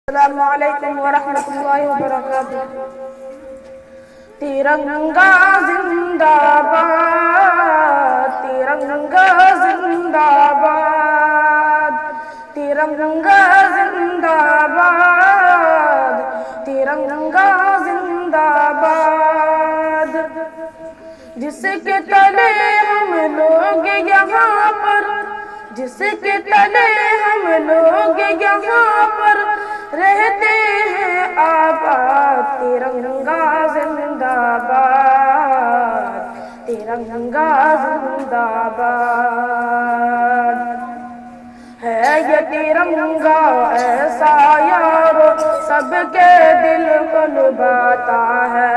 السلام علیکم ورحمۃ اللہ وبرکاتہ۔ ترنگا زندہ باد، ترنگا زندہ باد، ترنگا زندہ باد، ترنگا زندہ باد۔ جس کے تلے ہم لوگ یہاں پر، جس کے تلے ہم لوگ یہاں پر رہتے ہیں آباد، ترنگا زندہ باد، ترنگا زندہ باد۔ ہے یہ ترنگا ایسا یارو سب کے دل کو لبھاتا ہے،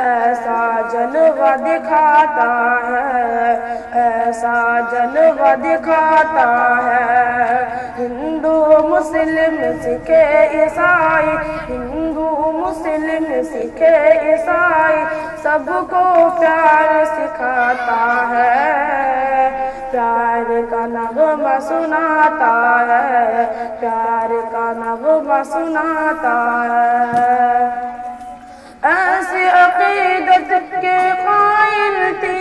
ایسا جلوہ دکھاتا ہے، ایسا جلوہ دکھاتا ہے۔ ہندو مسلم سکھ عیسائی، ہندو مسلم سکھ عیسائی سب کو پیار سکھاتا ہے، پیار کا نغمہ سناتا ہے، پیار کا نغمہ سناتا ہے۔ ایسی عقیدت کے قائل تھی،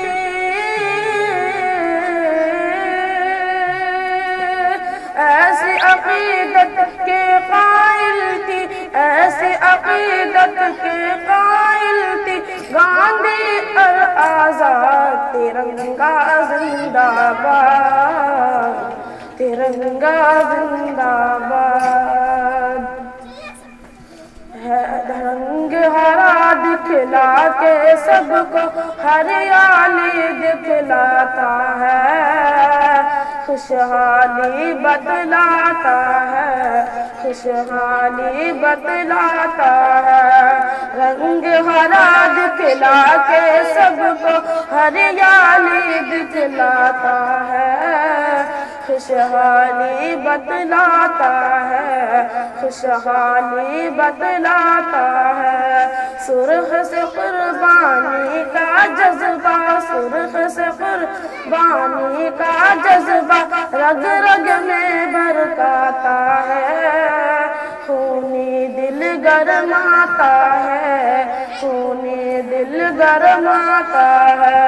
ایسی عقیدت کے قائل تھی، ایسی عقیدت کے قائل تھی گاندھی اور آزاد۔ ترنگا زندہ باد، ترنگا زندہ باد۔ رنگ ہرا دکھلا کے سب کو ہریالی دکھلاتا ہے، خوشحالی بتلاتا ہے، خوشحالی بتلاتا ہے۔ رنگ ہرا دکھلا کے سب کو ہریالی دکھلاتا ہے، خوشحالی بتلاتا ہے، خوشحالی بتلاتا ہے۔ سرخ سے قربانی کا جذبہ، سرخ سے قربانی کا جذبہ رگ رگ میں بھرکاتا ہے، خونی دل گرماتا ہے، خونی دل گرماتا ہے۔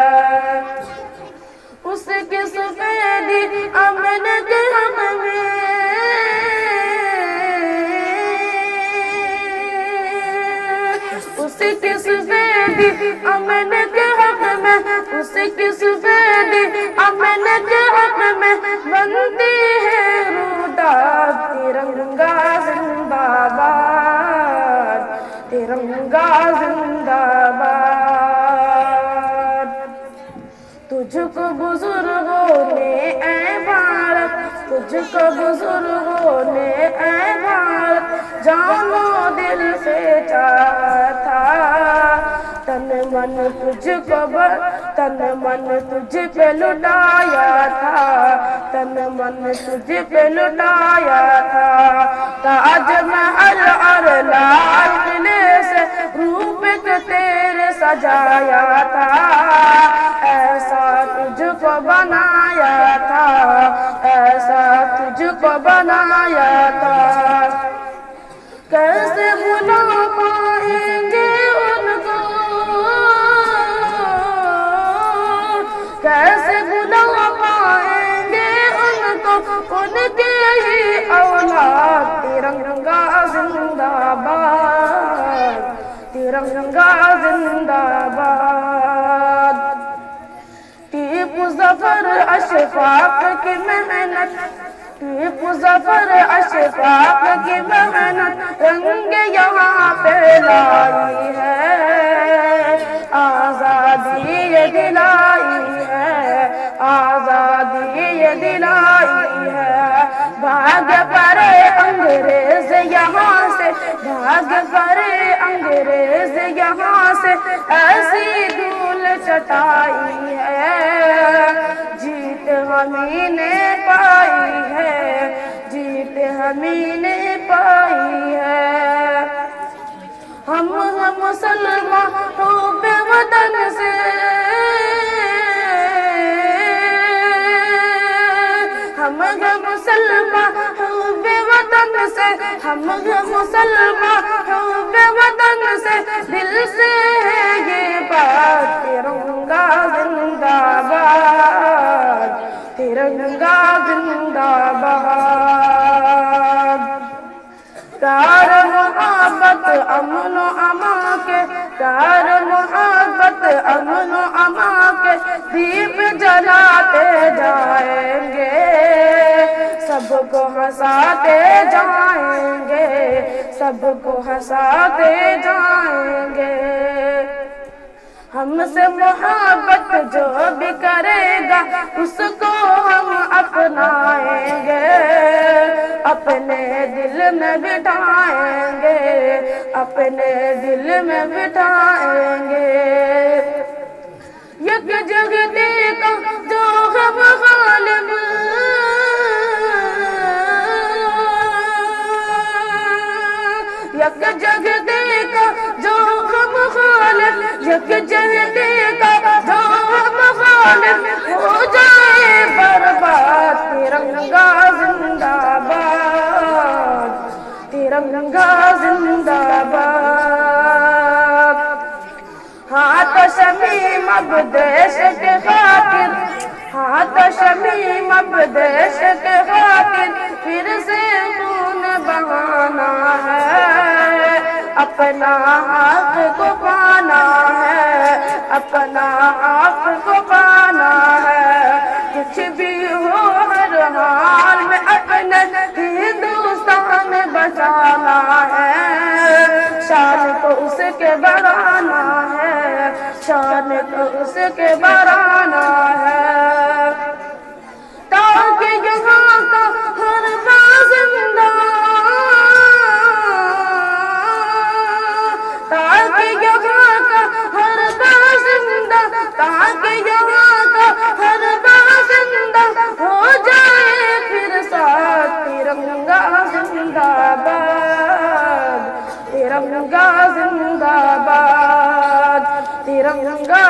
اس کی سفیدی امن کے حق میں، اس کی سفیدی امن کے حق میں، اس کی سفیدی امن کے حق میں بنتی ہے روداد۔ ترنگا زندہ باد، ترنگا زندہ باد۔ تجھ کو بزرگوں نے اے بھارت، تجھ کو بزرگوں نے اے بھارت جان و دل سے چاہا تھا، تن من تجھ کو تن من تجھ پہ لٹایا تھا، تن من تجھ پہ لٹایا تھا۔ تاج محل اور لال قلعے سے روپ کے تیرے سجایا تھا، ایسا تجھ کو بنایا تھا، ایسا تجھ کو بنایا تھا۔ کیسے بھلا پائیں گے ان کو، کیسے بھلا پائیں گے ان کو، ان کے ہی اولاد۔ ترنگا زندہ باد، ترنگا زندہ باد۔ ٹیپو ظفر اشفاق کی محنت، ٹیپو ظفر اشفاق کی محنت رنگ یہاں پہ لائی ہے، آزادی یہ دلائی ہے، آزادی یہ دلائی ہے۔ بھاگ پڑے انگریز یہاں سے، بھاگ پڑے انگریز یہاں سے، ایسی دھول چٹائی ہے، جیت ہمیں نے پائی ہے، جیت ہمیں نے پائی ہے۔ ہم مسلمان حب وطن سے، ہم مسلمان حب وطن سے ہم مسلمان حب وطن سے دل سے ہے یہ بات ترنگا زندہ باد ترنگا زندہ باد پیار محبت امن و امان کے پیار محبت امن و امان کے دیپ جلاتے جائیں گے سب کو ہنساتے جائیں گے سب کو ہنساتے جائیں گے ہم سے محبت جو بھی کرے گا اس کو ہم اپنائیں گے اپنے دل میں بٹھائیں گے اپنے دل میں بٹھائیں گے یک جگتی کا جو غم غالب یک جگتی کا جو غم غالب یک جگتی کا جو غم غالب ہو جائے برباد ترنگا زندہ باد ترنگا زندہ باد ہاتھ شمیم اب دیش کے خاطر ہاتھ شمیم اب دیش کے خاطر پھر سے خون بہانا ہے اپنا حق کو پانا ہے اپنا حق کو پانا ہے کچھ بھی ہو ہر حال میں اپنے ہندوستان بچانا ہے شان کو اس کے بڑھانا ہے شان کو اس کے بڑھانا ہے تاکہ یہاں کا ہر باشندہ تاکہ یہاں کا ہر باشندہ تاکہ یہاں کا ہر باشندہ ہو جائے پھر ساتھ ترنگا زندہ باد ترنگا زندہ باد ترنگا